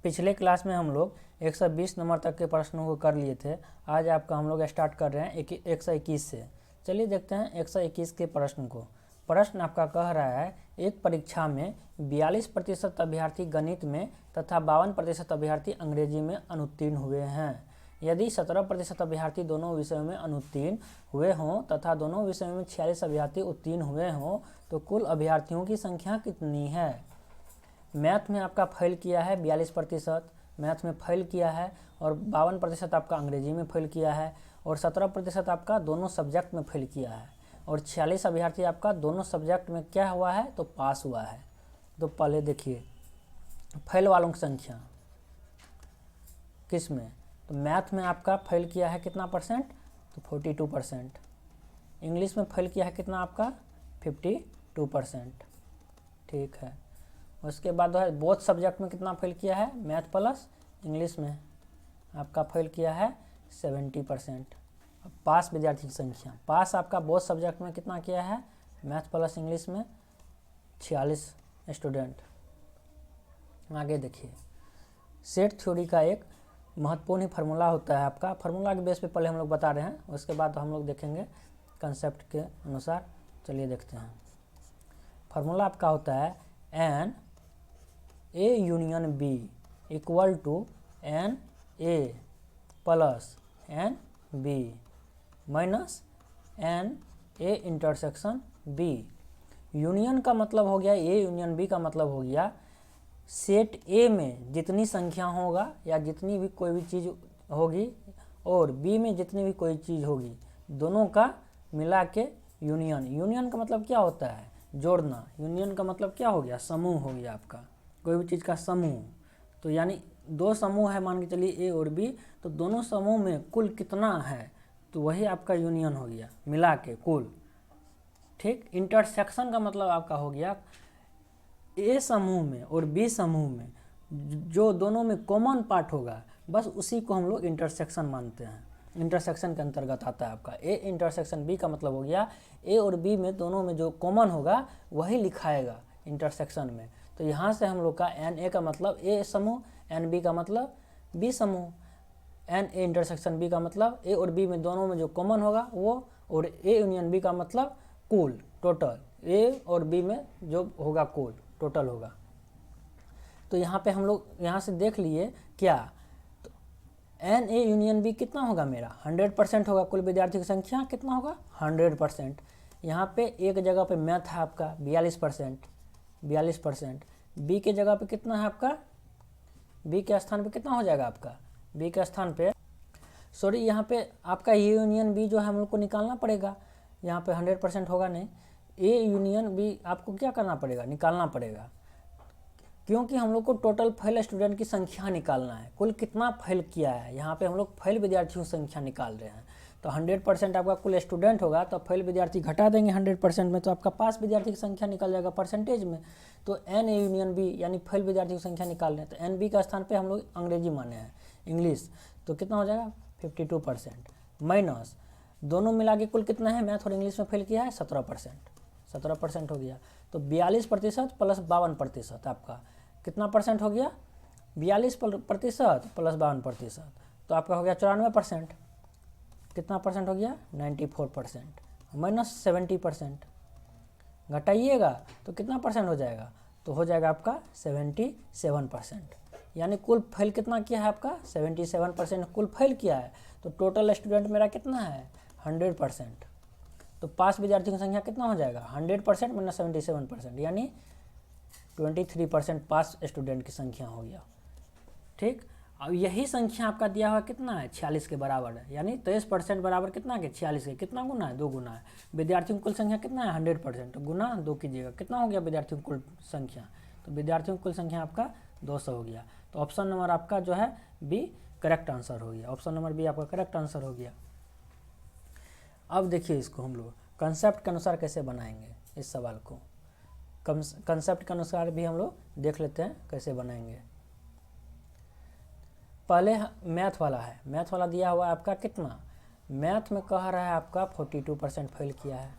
पिछले क्लास में हम लोग 120 नंबर तक के प्रश्नों को कर लिए थे। आज आपका हम लोग स्टार्ट कर रहे हैं 121 से। चलिए देखते हैं 121 के प्रश्न को। प्रश्न आपका कह रहा है, एक परीक्षा में 42% अभ्यर्थी गणित में तथा 52% अभ्यर्थी अंग्रेजी में अनुत्तीर्ण हुए हैं। यदि 17% अभ्यर्थी दोनों विषयों में अनुत्तीर्ण हुए हों तथा दोनों विषयों में 46 अभ्यर्थी उत्तीर्ण हुए हों तो कुल अभ्यर्थियों की संख्या कितनी है। मैथ में आपका फेल किया है 42%, मैथ में फेल किया है, और 52% आपका अंग्रेजी में फेल किया है, और 17% आपका दोनों सब्जेक्ट में फेल किया है, और 46 अभ्यर्थी आपका दोनों सब्जेक्ट में क्या हुआ है तो पास हुआ है। तो पहले देखिए फेल वालों की संख्या किस में, तो मैथ में आपका फेल किया है कितना परसेंट तो 42%, इंग्लिश में फेल किया है कितना आपका 52%। ठीक है, उसके बाद है बोथ सब्जेक्ट में कितना फेल किया है, मैथ प्लस इंग्लिश में आपका फेल किया है 70%। पास विद्यार्थी की संख्या, पास आपका बोथ सब्जेक्ट में कितना किया है, मैथ प्लस इंग्लिश में 46 स्टूडेंट। आगे देखिए, सेट थ्योरी का एक महत्वपूर्ण ही फार्मूला होता है आपका, फार्मूला के बेस पे पहले हम लोग बता रहे हैं, उसके बाद हम लोग देखेंगे कंसेप्ट के अनुसार। चलिए देखते हैं। फार्मूला आपका होता है N A union B equal to N A plus N B minus N A intersection B. Union का मतलब हो गया, ए यूनियन बी का मतलब हो गया सेट ए में जितनी संख्या होगा या जितनी भी कोई भी चीज़ होगी और बी में जितनी भी कोई चीज़ होगी, दोनों का मिला के यूनियन। यूनियन का मतलब क्या होता है, जोड़ना। यूनियन का मतलब क्या हो गया, समूह हो गया आपका, कोई भी चीज़ का समूह। तो यानी दो समूह है, मान के चलिए ए और बी, तो दोनों समूह में कुल कितना है तो वही आपका यूनियन हो गया, मिला के कुल। ठीक, इंटरसेक्शन का मतलब आपका हो गया ए समूह में और बी समूह में जो दोनों में कॉमन पार्ट होगा, बस उसी को हम लोग इंटरसेक्शन मानते हैं। इंटरसेक्शन के अंतर्गत आता है आपका ए इंटरसेक्शन बी का मतलब हो गया ए और बी में दोनों में जो कॉमन होगा वही लिखाएगा इंटरसेक्शन में। तो यहाँ से हम लोग का एन ए का मतलब ए समूह, एन बी का मतलब बी समूह, एन ए इंटरसेक्शन बी का मतलब ए और बी में दोनों में जो कॉमन होगा वो, और ए यूनियन बी का मतलब कुल टोटल, ए और बी में जो होगा कुल टोटल होगा। तो यहाँ पे हम लोग यहाँ से देख लिए क्या, तो एन ए यूनियन बी कितना होगा मेरा 100% होगा। कुल विद्यार्थी की संख्या कितना होगा 100%। यहाँ पे एक जगह पे मैथ है आपका 42%, बी के जगह पे कितना है आपका, बी के स्थान पे कितना हो जाएगा आपका, बी के स्थान पे सॉरी यहाँ पे आपका ए यूनियन बी जो है हम लोग को निकालना पड़ेगा। यहाँ पे 100% होगा नहीं, ए यूनियन बी आपको क्या करना पड़ेगा, निकालना पड़ेगा, क्योंकि हम लोग को टोटल फेल स्टूडेंट की संख्या निकालना है, कुल कितना फेल किया है। यहाँ पे हम लोग फेल विद्यार्थियों की संख्या निकाल रहे हैं। तो 100% आपका कुल स्टूडेंट होगा, तो फेल विद्यार्थी घटा देंगे 100% में, तो आपका पास विद्यार्थी की संख्या निकल जाएगा परसेंटेज में। तो एन ए यूनियन बी यानी फेल विद्यार्थी की संख्या निकाल रहे हैं, तो एन बी का स्थान पर हम लोग अंग्रेजी माने हैं, इंग्लिश, तो कितना हो जाएगा 52% माइनस दोनों मिला के कुल कितना है, मैथ और इंग्लिश में फेल किया है 17% हो गया। तो 42% प्लस 52% आपका कितना परसेंट हो गया, 42% प्लस 52%, तो आपका हो गया 94%। कितना परसेंट हो गया 94% माइनस 70%, घटाइएगा तो कितना परसेंट हो जाएगा, तो हो जाएगा आपका 77%। यानी कुल फेल कितना किया है आपका 77% कुल फेल किया है। तो टोटल स्टूडेंट मेरा कितना है 100%। तो पास विद्यार्थियों की संख्या कितना हो जाएगा 100% माइनस 77%, यानी 23% पास स्टूडेंट की संख्या हो गया। ठीक, अब यही संख्या आपका दिया हुआ कितना है 46 के बराबर है, यानी 23% बराबर कितना के 46 के, कितना गुना है 2 गुना है। विद्यार्थियों की कुल संख्या कितना है 100%, तो गुना 2 कीजिएगा, कितना हो गया विद्यार्थियों की कुल संख्या, तो विद्यार्थियों की कुल संख्या आपका 200 हो गया। तो ऑप्शन नंबर आपका जो है बी करेक्ट आंसर हो गया, ऑप्शन नंबर बी आपका करेक्ट आंसर हो गया। अब देखिए इसको हम लोग कंसेप्ट के अनुसार कैसे बनाएंगे इस सवाल को, कंसेप्ट के अनुसार भी हम लोग देख लेते हैं कैसे बनाएंगे। पहले मैथ वाला है, मैथ वाला दिया हुआ है आपका कितना, मैथ में कह रहा है आपका 42% फेल किया है।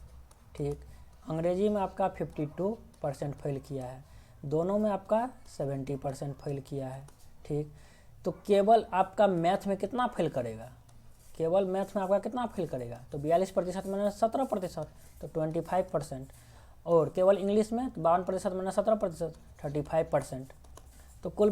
ठीक, अंग्रेजी में आपका 52% फेल किया है, दोनों में आपका 70% फेल किया है। ठीक। तो केवल आपका मैथ में कितना फेल करेगा, केवल मैथ में आपका कितना फेल करेगा, तो 42% माइनस 17%, तो 25%। और केवल इंग्लिश में तो 52% माइनस 17%, 35%। तो कुल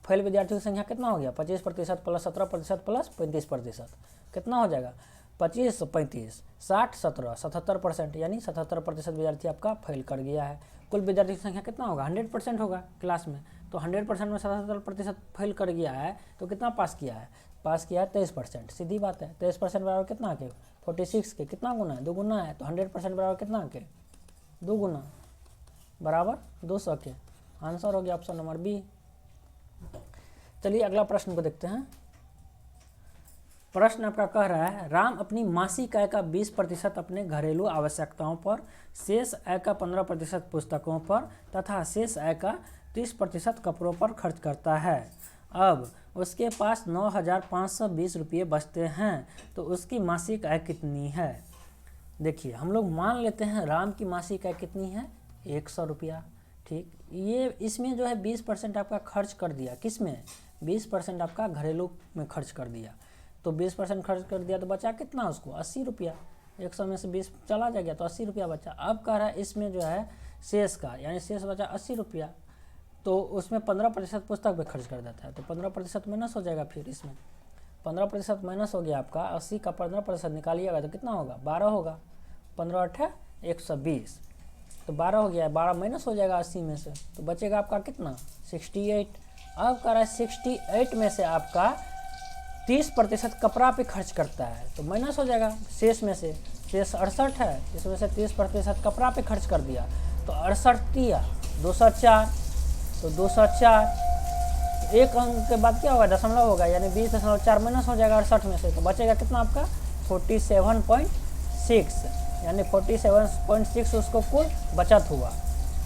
फेल विद्यार्थियों की संख्या कितना हो गया, 25% प्लस 17% प्लस 35%, कितना हो जाएगा 25 35 60 17 77%, यानी 77% विद्यार्थी आपका फेल कर गया है। कुल विद्यार्थी की संख्या कितना होगा, 100% होगा क्लास में, तो 100% में 77% फेल कर गया है, तो कितना पास किया है, पास किया है 23%। सीधी बात है, 23% बराबर कितना के 46 के कितना गुना है, 2 गुना है, तो 100% बराबर कितना के 2 गुना बराबर 200 के। आंसर हो गया ऑप्शन नंबर बी। चलिए अगला प्रश्न को देखते हैं। प्रश्न आपका कह रहा है, राम अपनी मासिक आय का 20% अपने घरेलू आवश्यकताओं पर, शेष आय का 15% पुस्तकों पर तथा शेष आय का 30% कपड़ों पर खर्च करता है। अब उसके पास 9,520 रुपये बचते हैं, तो उसकी मासिक आय कितनी है। देखिए हम लोग मान लेते हैं राम की मासिक आय कितनी है, 100 रुपया। ठीक, ये इसमें जो है 20% आपका खर्च कर दिया, किस में, 20% आपका घरेलू में खर्च कर दिया, तो 20% खर्च कर दिया तो बचा कितना उसको 80 रुपया। 100 में से 20 चला जाएगा तो 80 रुपया बचा। अब कह रहा है इसमें जो है शेष का, यानी शेष बचा 80 रुपया, तो उसमें 15% पुस्तक पे खर्च कर देता है, तो 15% माइनस हो जाएगा। फिर इसमें 15% माइनस हो गया आपका, 80 का 15% निकालिएगा तो कितना होगा 12 होगा, 15 8 120, तो 12 हो गया, 12 माइनस हो जाएगा 80 में से, तो बचेगा आपका कितना 68। अब कह रहा है 68 में से आपका 30% कपड़ा पे खर्च करता है, तो माइनस हो जाएगा शेष में से, शेष 68 है, इसमें से 30% कपड़ा पे खर्च कर दिया, तो 68 दिया 204, तो 204 एक अंक के बाद क्या होगा दशमलव होगा, यानी 20.4 माइनस हो जाएगा 68 में से, तो बचेगा कितना आपका 47.6, यानी 47.6 उसको कुल बचत हुआ।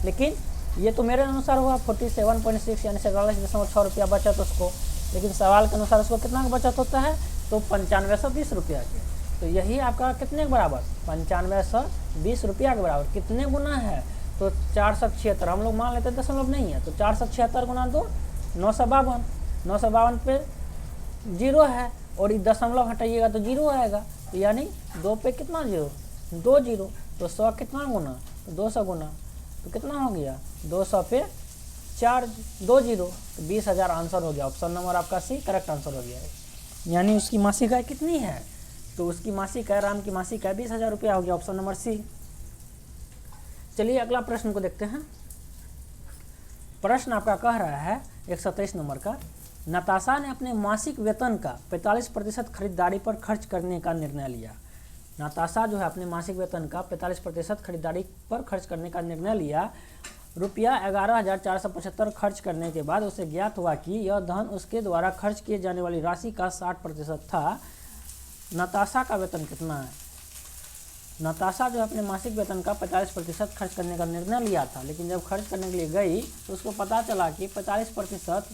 लेकिन ये तो मेरे अनुसार हुआ 47.6, यानी 47.6 रुपया बचत उसको, लेकिन सवाल के अनुसार उसको कितना का बचत होता है, तो 9520 रुपया के। तो यही आपका कितने के बराबर 9520 रुपया के बराबर, कितने गुना है, तो 476, हम लोग मान लेते हैं दशमलव नहीं है, तो 476 गुना 2 952, 952 पे 0 है, और ये दशमलव हटाइएगा तो 0 आएगा, तो यानी 2 पे कितना 0 2 0, तो 100 कितना गुना, तो 200 गुना, तो कितना हो गया 200 पे 4 2 0, तो 20,000 आंसर हो गया। ऑप्शन नंबर आपका सी करेक्ट आंसर हो गया है। यानी उसकी मासिक आय कितनी है, तो उसकी मासिक आय, राम की मासिक आय 20,000 रुपया हो गया, ऑप्शन नंबर सी। चलिए अगला प्रश्न को देखते हैं। प्रश्न आपका कह रहा है 123 नंबर का, नताशा ने अपने मासिक वेतन का 45% खरीदारी पर खर्च करने का निर्णय लिया। नताशा जो है अपने मासिक वेतन का 45% खरीदारी पर खर्च करने का निर्णय लिया। रुपया 11,475 खर्च करने के बाद उसे ज्ञात हुआ कि यह धन उसके द्वारा खर्च किए जाने वाली राशि का 60% था। नताशा का वेतन कितना है। नताशा जो अपने मासिक वेतन का 45% खर्च करने का निर्णय लिया था, लेकिन जब खर्च करने के लिए गई तो उसको पता चला कि 45%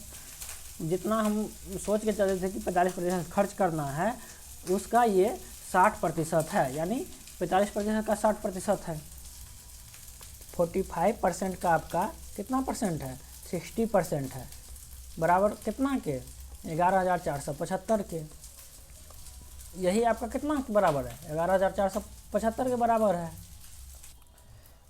जितना हम सोच के चले थे कि 45% खर्च करना है, उसका ये 60% है, यानी 45% का 60% है। 45% का आपका कितना परसेंट है 60% है, बराबर कितना के 11,475 के। यही आपका कितना बराबर है 11,475 के बराबर है।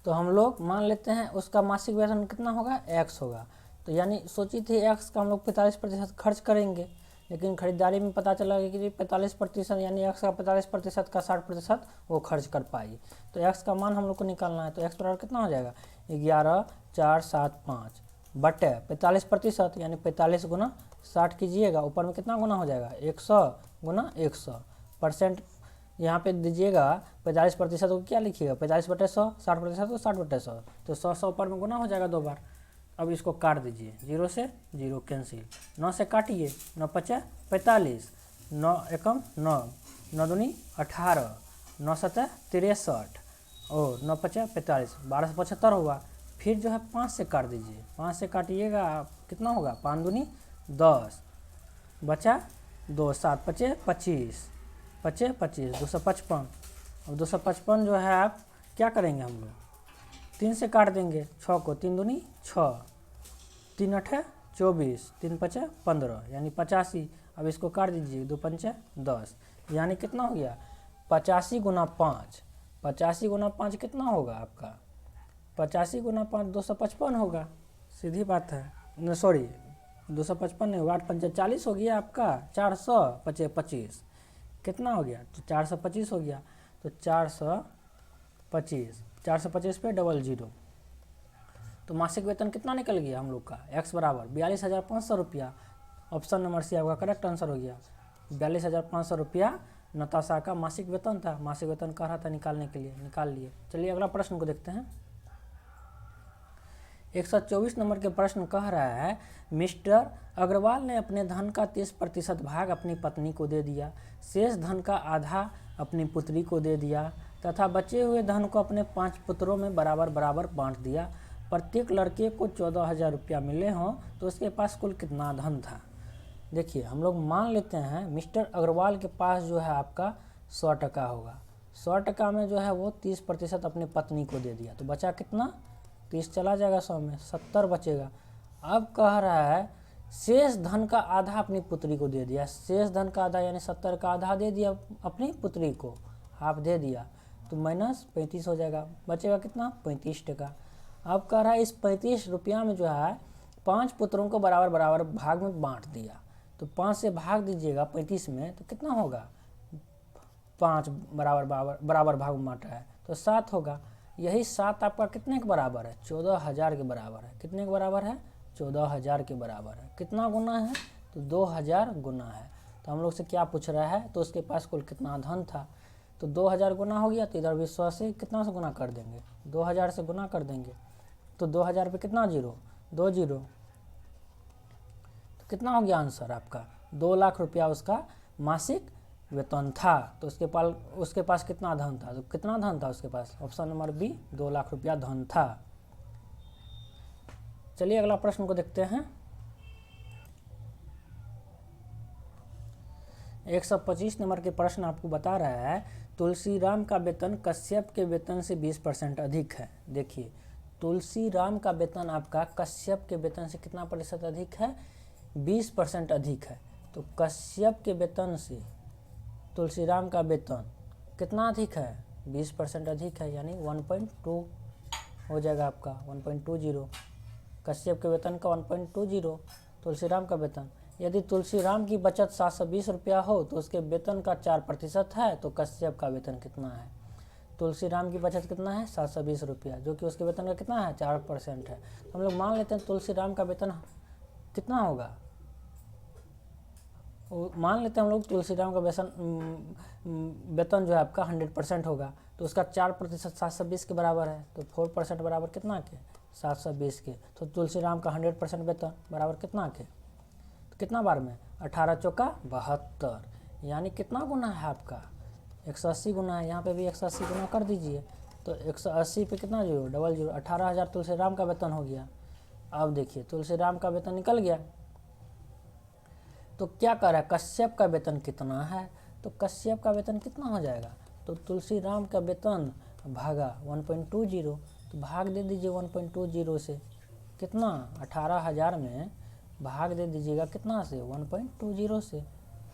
तो हम लोग मान लेते हैं उसका मासिक वेतन कितना होगा x होगा, तो यानी सोची थी x का हम लोग 45% खर्च करेंगे, लेकिन खरीदारी में पता चला कि 45% यानी x का 45% का 60% वो खर्च कर पाई। तो x का मान हम लोग को निकालना है, तो x बराबर कितना हो जाएगा 11,475 बटे 45%, यानी 45 गुना 60 कीजिएगा, ऊपर में कितना गुना हो जाएगा 100 गुना 100 परसेंट यहाँ पे दीजिएगा। 45% को क्या लिखिएगा 45/100, 60% को 60/100, तो 100 ऊपर में गुना हो जाएगा 2 बार। अब इसको काट दीजिए, 0 से 0 कैंसिल, 9 से काटिए, 9 5 45, 9 एकम 9, 9 दूनी 18, 9 7 63 और 9 5 45, 1275 होगा। फिर जो है 5 से काट दीजिए, 5 से काटिएगा कितना होगा 5 दूनी 10, बचा 2, 7 5 25, 5 25, 255। अब 255 जो है आप क्या करेंगे, हम लोग 3 से काट देंगे, 6 को 3 दूनी 6, 3 8 24, 3 पचे 15 यानी 85। अब इसको काट दीजिए, 2 पंचे 10 यानी कितना हो गया 85 गुना 5। 85 गुना 5 कितना होगा आपका 85 गुना 5 255 होगा, सीधी बात है। सॉरी 255 नहीं होगा, 8 पंचे 40 हो गया आपका, 400 पचे 25 कितना हो गया तो 425 हो गया। तो 425 पे 00, तो मासिक वेतन कितना निकल गया हम लोग का x बराबर 42,500 रुपया। ऑप्शन नंबर सी आपका करेक्ट आंसर हो गया। 42,500 रुपया नताशा का मासिक वेतन था। मासिक वेतन कह रहा था निकालने के लिए, निकाल लिए। चलिए अगला प्रश्न को देखते हैं। 124 नंबर के प्रश्न कह रहा है मिस्टर अग्रवाल ने अपने धन का 30% भाग अपनी पत्नी को दे दिया, शेष धन का आधा अपनी पुत्री को दे दिया तथा बचे हुए धन को अपने 5 पुत्रों में बराबर बराबर बांट दिया। प्रत्येक लड़के को 14,000 रुपया मिले हों तो उसके पास कुल कितना धन था। देखिए हम लोग मान लेते हैं मिस्टर अग्रवाल के पास जो है आपका 100 टका होगा। 100 टका में जो है वो 30% अपनी पत्नी को दे दिया, तो बचा कितना 30 चला जाएगा 100 में 70 बचेगा। अब कह रहा है शेष धन का आधा अपनी पुत्री को दे दिया। शेष धन का आधा यानी 70 का आधा दे दिया अपनी पुत्री को, हाफ दे दिया, तो माइनस 35 हो जाएगा, बचेगा कितना 35 टका। अब कह रहा है इस 35 रुपया में जो है 5 पुत्रों को बराबर बराबर भाग में बांट दिया। तो 5 से भाग दीजिएगा 35 में तो कितना होगा 5 बराबर भाग में बांटा है तो 7 होगा। यही 7 आपका कितने के बराबर है 14,000 के बराबर है। कितने के बराबर है 14,000 के बराबर है। कितना गुना है तो 2,000 गुना है। तो हम लोग से क्या पूछ रहा है तो उसके पास कुल कितना धन था। तो 2,000 गुना हो गया, तो इधर भी 100 से कितना से गुना कर देंगे 2,000 से गुना कर देंगे। तो 2,000 पे कितना जीरो 2 जीरो, तो कितना हो गया आंसर आपका 2 लाख रुपया उसका मासिक वेतन था। तो उसके पास कितना धन था, तो कितना धन था उसके पास, ऑप्शन नंबर बी 2 लाख रुपया धन था। चलिए अगला प्रश्न को देखते हैं। 125 नंबर के प्रश्न आपको बता रहा है तुलसीराम का वेतन कश्यप के वेतन से 20% अधिक है। देखिए तुलसीराम का वेतन आपका कश्यप के वेतन से कितना प्रतिशत अधिक है 20% अधिक है। तो कश्यप के वेतन से तुलसीराम का वेतन कितना अधिक है 20% अधिक है, यानी 1.2 हो जाएगा आपका 1.20। कश्यप के वेतन का 1.20 तुलसीराम का वेतन। यदि तुलसीराम की बचत 720 रुपया हो तो उसके वेतन का 4% है, तो कश्यप का वेतन कितना है। तुलसीराम की बचत कितना है 720 रुपया, जो कि उसके वेतन का कितना है 4% है। तो हम लोग मान लेते हैं तुलसीराम का वेतन कितना होगा, मान लेते हैं हम लोग तुलसीराम का वेतन जो है आपका 100% होगा, तो उसका 4% 720 के बराबर है। तो 4% बराबर कितना के 720 के। तो तुलसीराम का 100% वेतन बराबर कितना के, तो कितना बार में 18 चौका 72, यानी कितना गुना है आपका 180 गुना है। यहाँ पे भी 180 गुना कर दीजिए, तो 180 पे कितना जीरो 00, 18,000 तुलसीराम का वेतन हो गया। अब देखिए तुलसीराम का वेतन निकल गया, तो क्या कर रहा है कश्यप का वेतन कितना है, तो कश्यप का वेतन कितना हो जाएगा, तो तुलसीराम का वेतन भागा 1.20, तो भाग दे दीजिए 1.20 से, कितना 18,000 में भाग दे दीजिएगा कितना से 1.20 से,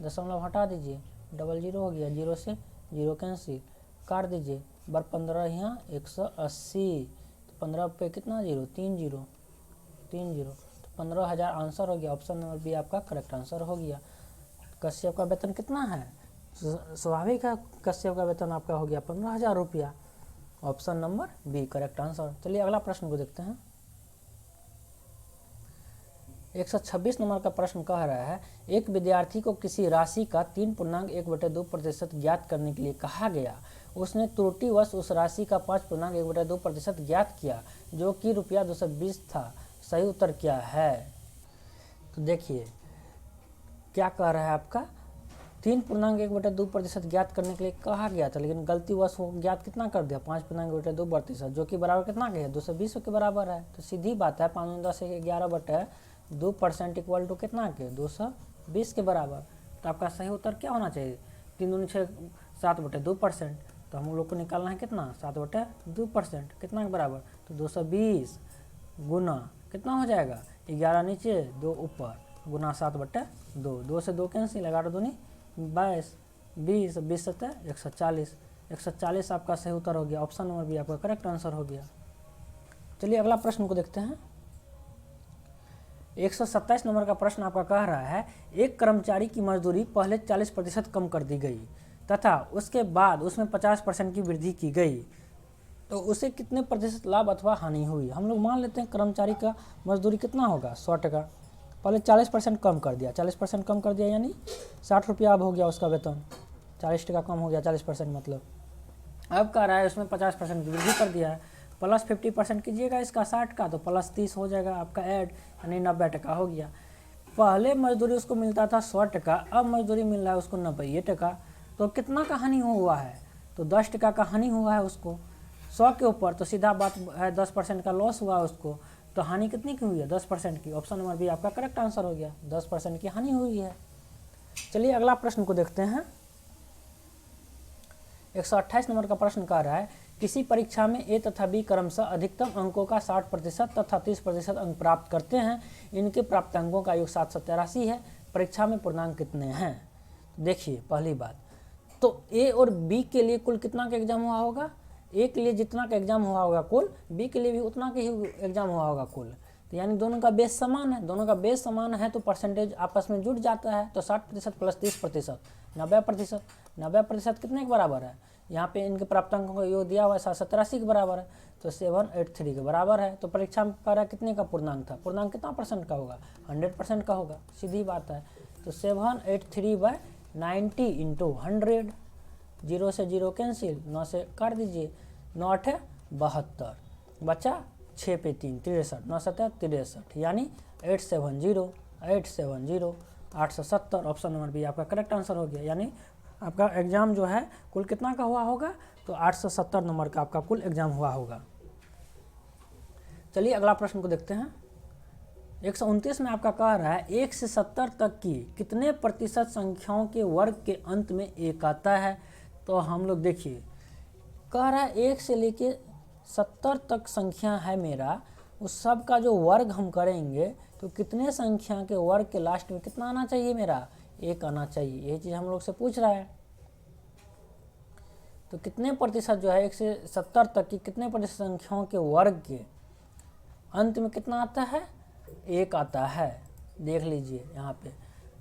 दशमलव हटा दीजिए 00 हो गया, 0 से 0 कैंसिल, काट दीजिए बार 15 यहाँ 180, तो 15 पे कितना जीरो 3 जीरो, तो 15,000 आंसर हो गया। ऑप्शन नंबर बी आपका करेक्ट आंसर हो गया। कश्यप का वेतन कितना है, स्वाभाविक है कश्यप का वेतन आपका हो गया 15,000 रुपया। Option number B correct answer. चलिए अगला प्रश्न को देखते हैं। 126 नंबर का प्रश्न कह रहा है एक विद्यार्थी को किसी राशि का 3.1/2% ज्ञात करने के लिए कहा गया, उसने त्रुटिवश उस राशि का 5.1/2% ज्ञात किया जो कि रुपया 220 था। सही उत्तर क्या है। तो देखिए क्या कह रहा है आपका 3.1/2% ज्ञात करने के लिए कहा गया था, लेकिन गलतीवश वो ज्ञात कितना कर दिया 5.1/2%, जो कि बराबर कितना के है 220 के बराबर है। तो सीधी बात है 5×10⁻²% इक्वल टू कितना के 220 के बराबर। तो आपका सही उत्तर क्या होना चाहिए 3 दूनी 6 7/2%। तो हम लोग को निकालना है कितना 7/2%, कितना के बराबर, तो 220 गुना कितना हो जाएगा, 11 नीचे 2 ऊपर गुना 7/2, 2 से 2 कैंसिल, 11 दूनी 22, 20, 20 सत्तर 140, 140 आपका सही उत्तर हो गया। ऑप्शन नंबर बी आपका करेक्ट आंसर हो गया। चलिए अगला प्रश्न को देखते हैं। 127 नंबर का प्रश्न आपका कह रहा है, एक कर्मचारी की मजदूरी पहले 40% कम कर दी गई तथा उसके बाद उसमें 50% की वृद्धि की गई, तो उसे कितने प्रतिशत लाभ अथवा हानि हुई। हम लोग मान लेते हैं कर्मचारी का मजदूरी कितना होगा, 100 टका, पहले 40% कम कर दिया, 40% कम कर दिया यानी 60 रुपया अब हो गया उसका वेतन, 40 टका कम हो गया 40% मतलब। अब कह रहा है उसमें 50% की वृद्धि कर दिया है, प्लस 50% कीजिएगा इसका 60 का, तो प्लस 30 हो जाएगा आपका ऐड, यानी 90 टका हो गया। पहले मजदूरी उसको मिलता था 100 टका, अब मजदूरी मिल रहा है उसको 90 टका, तो कितना का हानि हुआ है, तो 10 टका का हानि हुआ है उसको 100 के ऊपर, तो सीधा बात है 10% का लॉस हुआ है उसको, तो हानि कितनी की हुई है, 10% की। ऑप्शन नंबर बी आपका करेक्ट आंसर हो गया, 10% की हानि हुई है। चलिए अगला प्रश्न को देखते हैं। 128 नंबर का प्रश्न कह रहा है, किसी परीक्षा में ए तथा बी क्रमशः अधिकतम अंकों का 60% तथा 30% अंक प्राप्त करते हैं, इनके प्राप्त अंकों का योग 783 है, परीक्षा में पूर्णांक कितने हैं। देखिए पहली बात तो ए और बी के लिए कुल कितना का एग्जाम हुआ होगा, ए के लिए जितना का एग्जाम हुआ होगा कुल, बी के लिए भी उतना का ही एग्जाम हुआ होगा कुल, तो यानी दोनों का बेस समान है, दोनों का बेस समान है तो परसेंटेज आपस में जुड़ जाता है, तो 60% प्लस 30%, 90%, 90% कितने के बराबर है, यहाँ पे इनके प्राप्तांकों का योग दिया हुआ है 783 के बराबर है, तो 783 के बराबर है। तो परीक्षा में कह रहा है कितने का पूर्णांक था, पूर्णांक कितना परसेंट का होगा, 100% का होगा, सीधी बात है। तो 783/90 इंटू 100, 0 से 0 कैंसिल, 9 से काट दीजिए, 9 8 72, बचा 6 पे 3 63, 9 7 63, यानी 870 870 ऑप्शन नंबर बी आपका करेक्ट आंसर हो गया। यानी आपका एग्ज़ाम जो है कुल कितना का हुआ होगा, तो 870 नंबर का आपका कुल एग्ज़ाम हुआ होगा। चलिए अगला प्रश्न को देखते हैं। 129 में आपका कह रहा है 1 से 70 तक की कितने प्रतिशत संख्याओं के वर्ग के अंत में 1 आता है। तो हम लोग देखिए कह रहा है 1 से लेके 70 तक संख्या है मेरा, उस सब का जो वर्ग हम करेंगे तो कितने संख्या के वर्ग के लास्ट में कितना आना चाहिए, मेरा 1 आना चाहिए। यही चीज़ हम लोग से पूछ रहा है। तो कितने प्रतिशत जो है 1 से 70 तक की कितने प्रतिशत संख्याओं के वर्ग के अंत में कितना आता है, 1 आता है। देख लीजिए यहाँ पे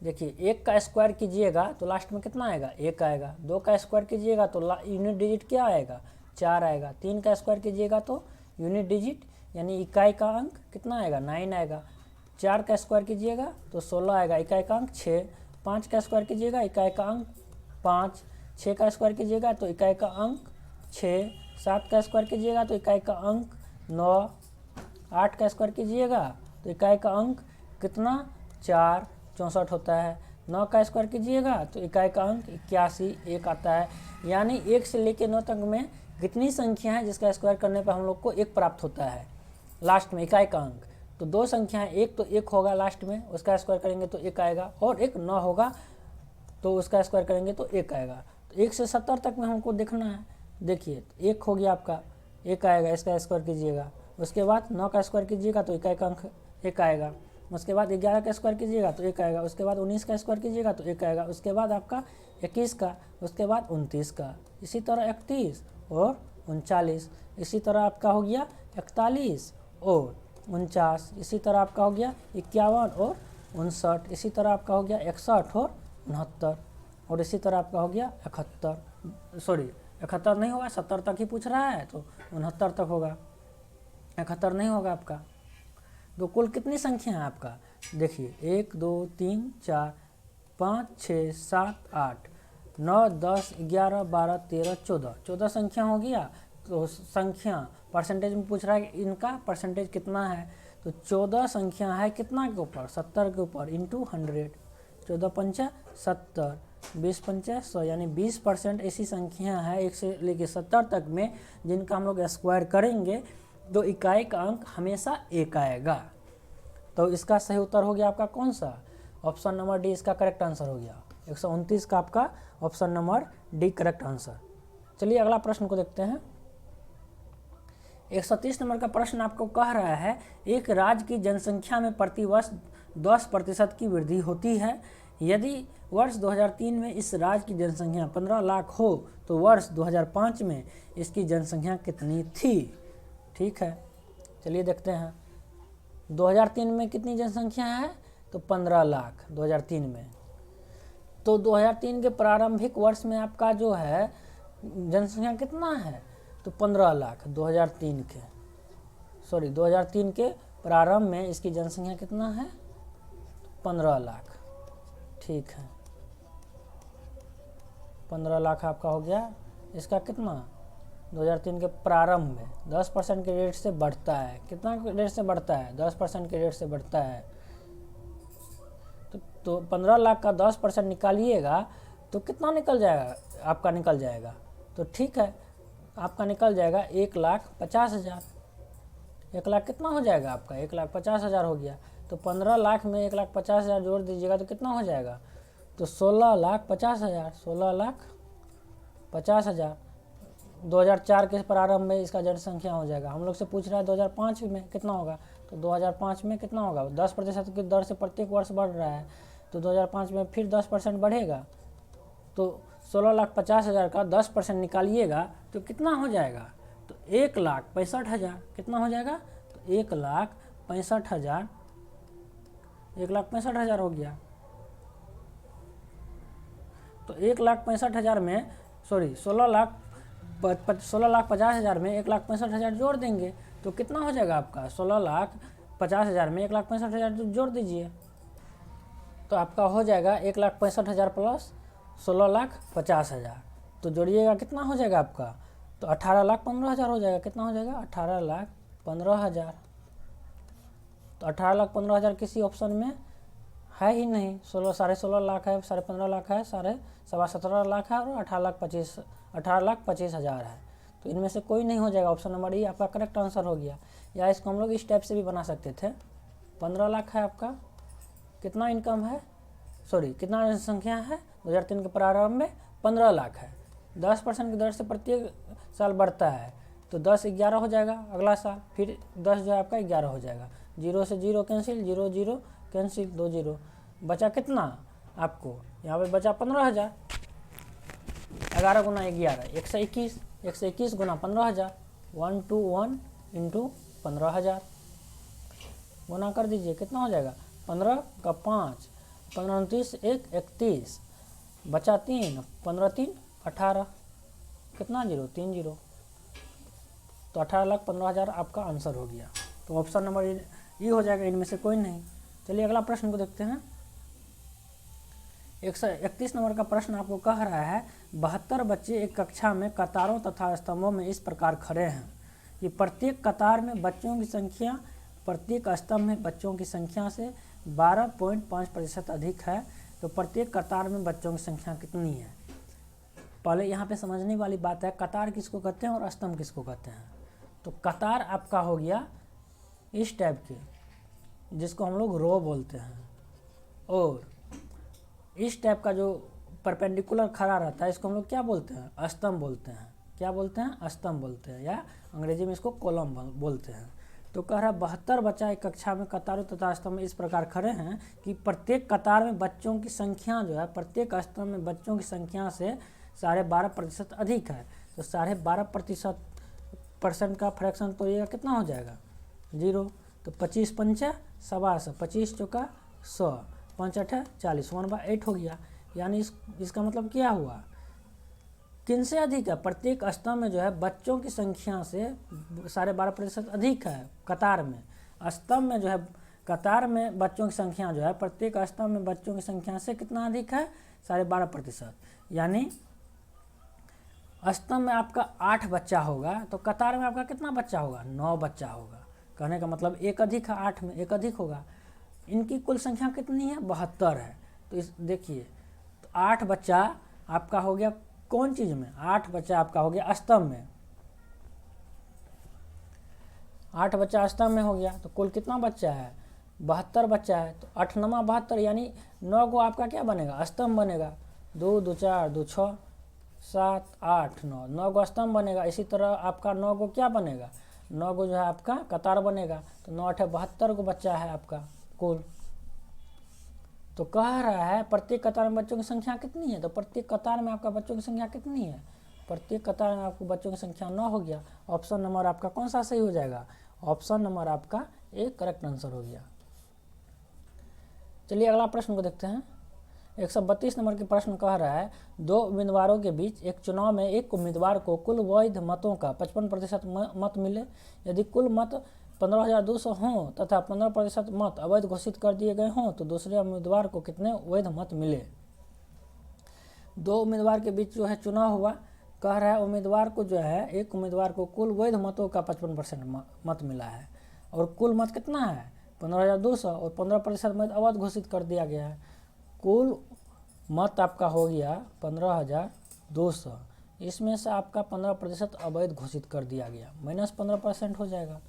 देखिए, 1 का स्क्वायर कीजिएगा तो लास्ट में कितना आएगा, 1 आएगा। 2 का स्क्वायर कीजिएगा तो यूनिट डिजिट क्या आएगा, 4 आएगा। 3 का स्क्वायर कीजिएगा तो यूनिट डिजिट यानी इकाई का अंक कितना आएगा, 9 आएगा। 4 का स्क्वायर कीजिएगा तो 16 आएगा, इकाई का अंक 6। 5 का स्क्वायर कीजिएगा, इकाई का अंक 5। 6 का स्क्वायर कीजिएगा तो इकाई का अंक 6। 7 का स्क्वायर कीजिएगा तो इकाई का अंक 9। 8 का स्क्वायर कीजिएगा तो इकाई का अंक कितना, 4, 64 होता है। 9 का स्क्वायर कीजिएगा तो इकाई का अंक 81, 1 आता है। यानी 1 से लेकर 9 तक में कितनी संख्या है जिसका स्क्वायर करने पर हम लोग को 1 प्राप्त होता है लास्ट में, इकाई का अंक। तो 2 संख्या है, एक तो 1 होगा लास्ट में, उसका स्क्वायर करेंगे तो 1 आएगा, और एक 9 होगा तो उसका स्क्वायर करेंगे तो 1 आएगा। तो 1 से 70 तक में हमको देखना है। देखिए 1 हो गया आपका, 1 आएगा, इसका स्क्वायर कीजिएगा। उसके बाद 9 का स्क्वायर कीजिएगा तो इकाई का अंक 1 आएगा। उसके बाद 11 का स्क्वायर कीजिएगा तो 1 आएगा। उसके बाद 19 का स्क्वायर कीजिएगा तो 1 आएगा। उसके बाद आपका 21 का, उसके बाद 29 का, इसी तरह 31 और 39, इसी तरह आपका हो गया 41 और 49, इसी तरह आपका हो गया 51 और 59, इसी तरह आपका हो गया 61 और 69, और इसी तरह आपका हो गया 71, सॉरी 71 नहीं होगा, 70 तक ही पूछ रहा है तो 69 तक होगा, 71 नहीं होगा आपका। तो कुल कितनी संख्या है आपका, देखिए 1 2 3 4 5 6 7 8 9 10 11 12 13 14, 14 संख्या हो गया। तो संख्या परसेंटेज में पूछ रहा है कि इनका परसेंटेज कितना है, तो 14 संख्या है कितना के ऊपर, 70 के ऊपर, इंटू 100। 14 पंचा 70, 20 पंचा 100, यानी 20% ऐसी संख्या है 1 से लेकर 70 तक में जिनका हम लोग स्क्वायर करेंगे तो इकाई का अंक हमेशा 1 आएगा। तो इसका सही उत्तर हो गया आपका कौन सा, ऑप्शन नंबर डी इसका करेक्ट आंसर हो गया। 129 का आपका option number D correct answer. चलिए अगला प्रश्न को देखते हैं। 130 नंबर का प्रश्न आपको कह रहा है, एक राज्य की जनसंख्या में प्रतिवर्ष 10% की वृद्धि होती है। यदि वर्ष 2003 में इस राज्य की जनसंख्या 15 लाख हो तो वर्ष 2005 में इसकी जनसंख्या कितनी थी। ठीक है, चलिए देखते हैं। 2003 में कितनी जनसंख्या है, तो 15 लाख 2003 में। तो 2003 के प्रारंभिक वर्ष में आपका जो है जनसंख्या कितना है, तो 15 लाख। 2003 के प्रारंभ में इसकी जनसंख्या कितना है, 15 लाख। ठीक है, 15 लाख आपका हो गया। इसका कितना 2003 के प्रारंभ में 10% के रेट से बढ़ता है। कितना रेट से बढ़ता है, 10% के रेट से बढ़ता है। तो 15 लाख का 10% निकालिएगा तो कितना निकल जाएगा, आपका निकल जाएगा। तो ठीक है, आपका निकल जाएगा 1,50,000। 1 लाख कितना हो जाएगा आपका, 1,50,000 हो गया। तो 15 लाख में 1,50,000 जोड़ दीजिएगा तो कितना हो जाएगा, तो 16,50,000। 16,50,000 2004 के प्रारंभ में इसका जनसंख्या हो जाएगा। हम लोग से पूछ रहा है 2005 में कितना होगा, तो 2005 में कितना होगा, 10% की दर से प्रत्येक वर्ष बढ़ रहा है। तो 2005 में फिर 10% बढ़ेगा। तो 16,50,000 का 10% निकालिएगा तो कितना हो जाएगा, तो 1,65,000। कितना हो जाएगा, तो 1,65,000। 1,65,000 हो गया। तो 1,65,000 में 16,50,000 में 1,65,000 जोड़ देंगे तो कितना हो जाएगा आपका, 16,50,000 में 1,65,000 जोड़ दीजिए तो आपका हो जाएगा 1,65,000 प्लस 16,50,000। तो जोड़िएगा कितना हो जाएगा आपका, तो 18,15,000 हो जाएगा। कितना हो जाएगा, 18,15,000। तो 18,15,000 किसी ऑप्शन में है ही नहीं। 16.5 लाख है, 15.5 लाख है, 17.5 लाख है और 18,25,000 है। तो इनमें से कोई नहीं हो जाएगा। ऑप्शन नंबर ई आपका करेक्ट आंसर हो गया। या इसको हम लोग इस टाइप से भी बना सकते थे। 15 लाख है आपका, कितना इनकम है, कितना जनसंख्या है 2003 के प्रारंभ में, 15 लाख है। 10% की दर से प्रत्येक साल बढ़ता है। तो 10 11 हो जाएगा अगला साल, फिर 10 जो है आपका 11 हो जाएगा। 0 से 0 कैंसिल, 0 0 कैंसिल, 2 0 बचा कितना आपको, यहाँ पे बचा 15,000। 11 गुना 11 121, 121 गुना 15,000, 121 इंटू 15,000 गुना कर दीजिए। कितना हो जाएगा, 15 का 5, 15 29 1 31, बचा 3, 15 3 18, कितना 0 3 0। तो 18,15,000 आपका आंसर हो गया। तो ऑप्शन नंबर ये हो जाएगा, इनमें से कोई नहीं। चलिए अगला प्रश्न को देखते हैं। 131 नंबर का प्रश्न आपको कह रहा है, 72 बच्चे एक कक्षा में कतारों तथा स्तंभों में इस प्रकार खड़े हैं कि प्रत्येक कतार में बच्चों की संख्या प्रत्येक स्तंभ में बच्चों की संख्या से 12.5% अधिक है। तो प्रत्येक कतार में बच्चों की संख्या कितनी है। पहले यहाँ पे समझने वाली बात है, कतार किसको कहते हैं और स्तंभ किसको कहते हैं। तो कतार आपका हो गया इस टाइप के, जिसको हम लोग रो बोलते हैं, और इस टाइप का जो परपेंडिकुलर खड़ा रहता है इसको हम लोग क्या बोलते हैं, स्तंभ बोलते हैं। क्या बोलते हैं, स्तंभ बोलते हैं, या अंग्रेजी में इसको कॉलम बोलते हैं। तो कह रहा है 72 बच्चा एक कक्षा में कतारों तथा स्तंभ में इस प्रकार खड़े हैं कि प्रत्येक कतार में बच्चों की संख्या जो है प्रत्येक स्तंभ में बच्चों की संख्या से 12.5% अधिक है। तो 12.5% का फ्रैक्शन तोड़िएगा कितना हो जाएगा, 0। तो 25 पंचा 125, 25 चौका 100, 5 8 40, 1/8 हो गया। यानी इसका मतलब क्या हुआ, किन से अधिक है, प्रत्येक स्तंभ में जो है बच्चों की संख्या से 12.5% अधिक है कतार में। स्तंभ में जो है कतार में बच्चों की संख्या जो है प्रत्येक स्तंभ में बच्चों की संख्या से कितना अधिक है, 12.5%। यानी स्तंभ में आपका 8 बच्चा होगा तो कतार में आपका कितना बच्चा होगा, 9 बच्चा होगा। कहने का मतलब एक अधिक है, 8 में एक अधिक होगा। इनकी कुल संख्या कितनी है, 72 है। तो इस देखिए, तो 8 बच्चा आपका हो गया कौन चीज़ में, 8 बच्चा आपका हो गया स्तंभ में, 8 बच्चा स्तंभ में हो गया। तो कुल कितना बच्चा है, 72 बच्चा है। तो 8 9 72, यानी 9 को आपका क्या बनेगा, स्तंभ बनेगा। 2 2 4 2 6 7 8 9, 9 को स्तंभ बनेगा। इसी तरह आपका 9 को क्या बनेगा, 9 गो जो है आपका कतार बनेगा, तो 9 8 72 गो बच्चा है आपका कुल। तो कह रहा है प्रत्येक कतार में बच्चों की संख्या कितनी है, तो प्रत्येक कतार में आपका बच्चों की संख्या कितनी है, प्रत्येक कतार में आपको बच्चों की संख्या 9 हो गया। ऑप्शन नंबर आपका कौन सा सही हो जाएगा, ऑप्शन नंबर आपका ए करेक्ट आंसर हो गया। चलिए अगला प्रश्न को देखते हैं। 132 नंबर के प्रश्न कह रहा है 2 उम्मीदवारों के बीच एक चुनाव में एक उम्मीदवार को कुल वैध मतों का 55% मत मिले। यदि कुल मत 15,200 हों तथा 15% मत अवैध घोषित कर दिए गए हों तो दूसरे उम्मीदवार को कितने वैध मत मिले। 2 उम्मीदवार के बीच जो है चुनाव हुआ, कह रहा है उम्मीदवार को जो है एक उम्मीदवार को कुल वैध मतों का 55% मत मिला है, और कुल मत कितना है 15,200, और 15% मत अवैध घोषित कर दिया गया है। कुल मत आपका हो गया 15,200, इसमें से आपका 15% अवैध घोषित कर दिया गया, माइनस 15% हो जाएगा,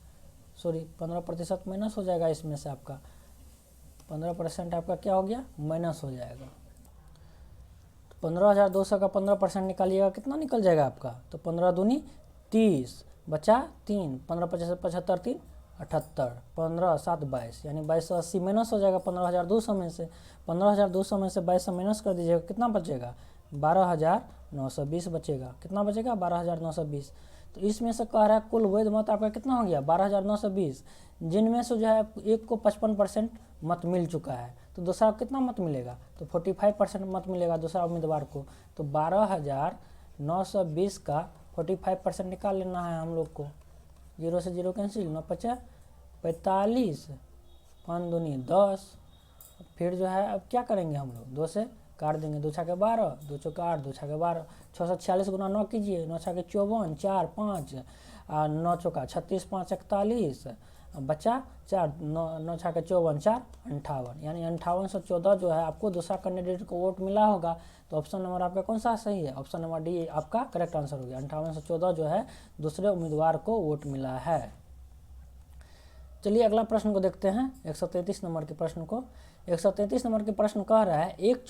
सॉरी 15% माइनस हो जाएगा, इसमें से आपका 15% आपका क्या हो गया माइनस हो जाएगा। तो 15,200 का 15% निकालिएगा, कितना निकल जाएगा आपका, तो 15 दूनी 30 बचा 3, 15 50 75 3 78, 15 7 22, यानी 2280 माइनस हो जाएगा 15,200 में से। 15,200 में से 2200 माइनस कर दीजिएगा, कितना बचेगा 12,920 बचेगा। कितना बचेगा 12,920। तो इसमें से कह रहा है कुल वैध मत आपका कितना हो गया 12,920, जिनमें से जो है एक को 55% मत मिल चुका है, तो दूसरा कितना मत मिलेगा, तो 45% मत मिलेगा दूसरा उम्मीदवार को। तो 12,920 का 45% निकाल लेना है हम लोग को। 0 से 0 कैंसिल, 9 5 45, 5 दूनी 10। फिर जो है अब क्या करेंगे हम लोग, 2 से काट देंगे, 2 छक्के 12, 2 चौके 8, 2 छक्के 12, 646 गुना 9 कीजिए, 9 छक्के 54, 4 5, 9 चौका 36, 5 41, बचा 4, 9 छक्के 54, 4 58, यानी 5814 जो है आपको दूसरा कैंडिडेट को वोट मिला होगा। तो ऑप्शन नंबर आपका कौन सा सही है, ऑप्शन नंबर डी आपका करेक्ट आंसर हो गया। 5814 जो है दूसरे उम्मीदवार को वोट मिला है। चलिए अगला प्रश्न को देखते हैं, 133 नंबर के प्रश्न को। 133 नंबर के प्रश्न कह रहा है एक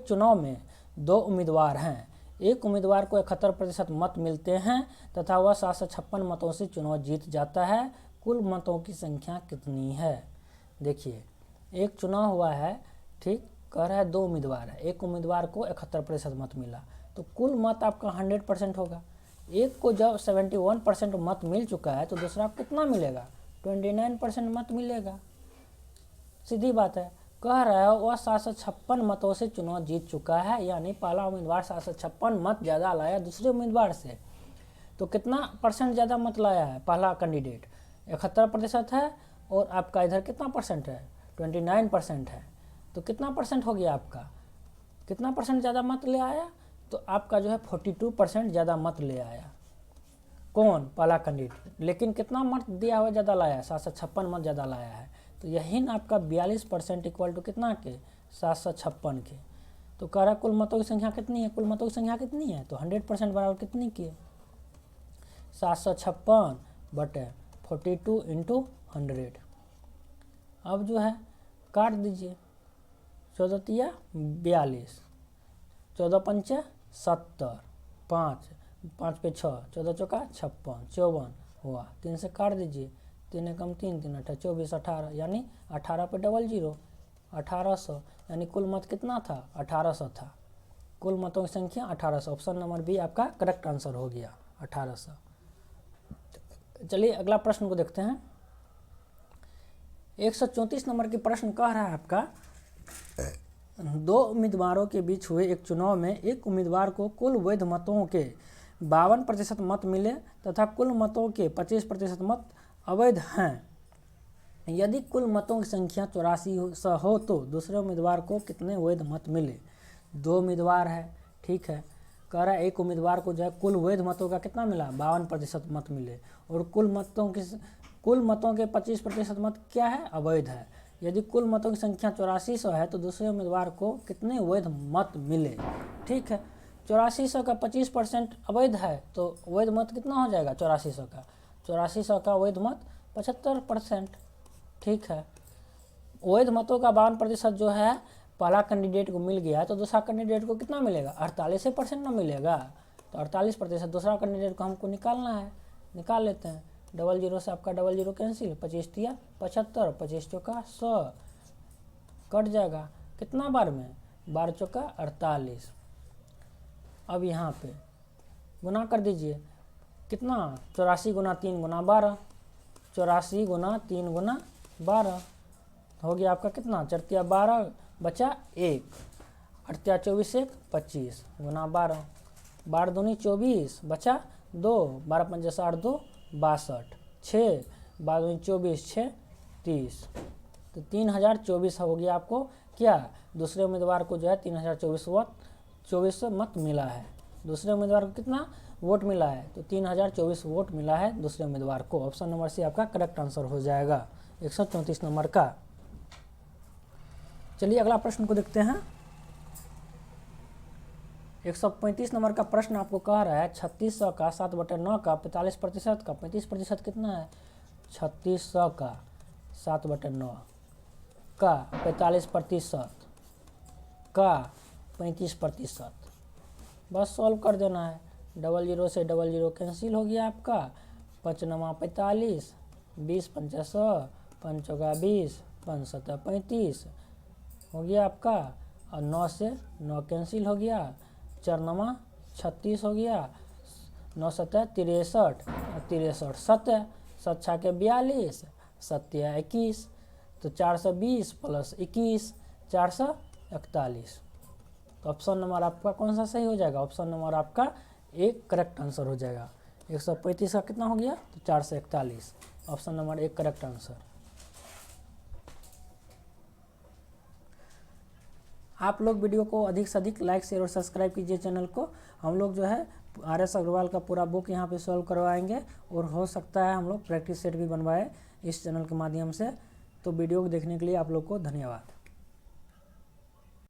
चुनाव में 2 उम्मीदवार हैं, एक उम्मीदवार को 71% मत मिलते हैं तथा वह 756 मतों से चुनाव जीत जाता है। कुल मतों की संख्या कितनी है। देखिए एक चुनाव हुआ है, ठीक, कह रहा है 2 उम्मीदवार है, एक उम्मीदवार को 71% मत मिला, तो कुल मत आपका 100% होगा। एक को जब 71% मत मिल चुका है तो दूसरा कितना मिलेगा 29% मत मिलेगा, सीधी बात है। कह रहा है वह 756 मतों से चुनाव जीत चुका है, यानी पहला उम्मीदवार 756 मत ज़्यादा लाया दूसरे उम्मीदवार से। तो कितना परसेंट ज़्यादा मत लाया है पहला कैंडिडेट, 71% है, और आपका इधर कितना परसेंट है 29% है, तो कितना परसेंट हो गया आपका, कितना परसेंट ज़्यादा मत ले आया, तो आपका जो है 42% ज़्यादा मत ले आया। कौन, पहला कैंडिडेट, लेकिन कितना मत दिया हुआ ज़्यादा लाया, 756 मत ज़्यादा लाया है। तो यही ना आपका 42% इक्वल टू कितना के 756 के। तो कह रहा कुल मतों की संख्या कितनी है, कुल मतों की संख्या कितनी है, तो 100% बराबर कितनी की 756 बटे 42 इंटू 100। अब जो है काट दीजिए, 14 तिया 42, 14 पंचे 70, 5 5 पे 6, 14 चौका 56, 54 हुआ, 3 से काट दीजिए, 3 कम 3 3 8 24 18, यानी 18 पे डबल 0 1800, यानी कुल मत कितना था 1800 था। कुल मतों की संख्या 1800, ऑप्शन नंबर बी आपका करेक्ट आंसर हो गया 1800। चलिए अगला प्रश्न को देखते हैं। 134 नंबर के प्रश्न कह रहा है आपका 2 उम्मीदवारों के बीच हुए एक चुनाव में एक उम्मीदवार को कुल वैध मतों के 52% मत मिले तथा कुल मतों के 25% मत अवैध हैं। यदि कुल मतों की संख्या 84 हो तो दूसरे उम्मीदवार को कितने वैध मत मिले। 2 उम्मीदवार है, ठीक है, कह रहा है एक उम्मीदवार को जो है कुल वैध मतों का कितना मिला 52% मत मिले, और कुल मतों के 25% मत क्या है अवैध है। यदि कुल मतों की संख्या 8400 है तो दूसरे उम्मीदवार को कितने वैध मत मिले। ठीक है, 8400 का 25% अवैध है तो वैध मत कितना हो जाएगा 8400 का वैध मत 75%। ठीक है, वैध मतों का 52% जो है पहला कैंडिडेट को मिल गया है तो दूसरा कैंडिडेट को कितना मिलेगा 48% ना मिलेगा, तो 48% दूसरा कैंडिडेट को हमको निकालना है, निकाल लेते हैं। डबल जीरो से आपका डबल जीरो कैंसिल, 25 तिया 75, 25 चौका 100, कट जाएगा कितना बार में, 12 चौका 48। अब यहाँ पे गुना कर दीजिए, कितना 84 गुना 3 गुना 12, 84 गुना 3 गुना 12 हो गया आपका कितना, 4 तिया 12 बचा 1, 8 तिया 24 1 25 गुना 12, 12 दूनी 24 बचा 2, 12 पंजे 60 2 62, 6 12 दूनी 24 6 30, तो 3024 हो गया आपको क्या, दूसरे उम्मीदवार को जो है 3024 मत मिला है, दूसरे उम्मीदवार को कितना वोट मिला है, तो 3024 वोट मिला है दूसरे उम्मीदवार को। ऑप्शन नंबर सी आपका करेक्ट आंसर हो जाएगा 134 नंबर का। चलिए अगला प्रश्न को देखते हैं। 135 नंबर का प्रश्न आपको कह रहा है 3600 का 7/9 का 45% का 35% कितना है, 3600 का 7/9 का 45% का 35%, बस सॉल्व कर देना है। डबल जीरो से डबल जीरो कैंसिल हो गया आपका, 5 9 45, 20 पंचा 100, 5 चौका 20, 5 7 35 हो गया आपका, और 9 से 9 कैंसिल हो गया, 4 9 36 हो गया, 9 7 63 और 63 7 7 6 के 42, 7 21, तो 420 प्लस 21 441, तो ऑप्शन नंबर आपका कौन सा सही हो जाएगा, ऑप्शन नंबर आपका एक करेक्ट आंसर हो जाएगा। 135 का कितना हो गया, तो 441, ऑप्शन नंबर एक करेक्ट आंसर। आप लोग वीडियो को अधिक से अधिक लाइक शेयर और सब्सक्राइब कीजिए चैनल को। हम लोग जो है RS अग्रवाल का पूरा बुक यहाँ पे सॉल्व करवाएंगे, और हो सकता है हम लोग प्रैक्टिस सेट भी बनवाए इस चैनल के माध्यम से। तो वीडियो को देखने के लिए आप लोग को धन्यवाद।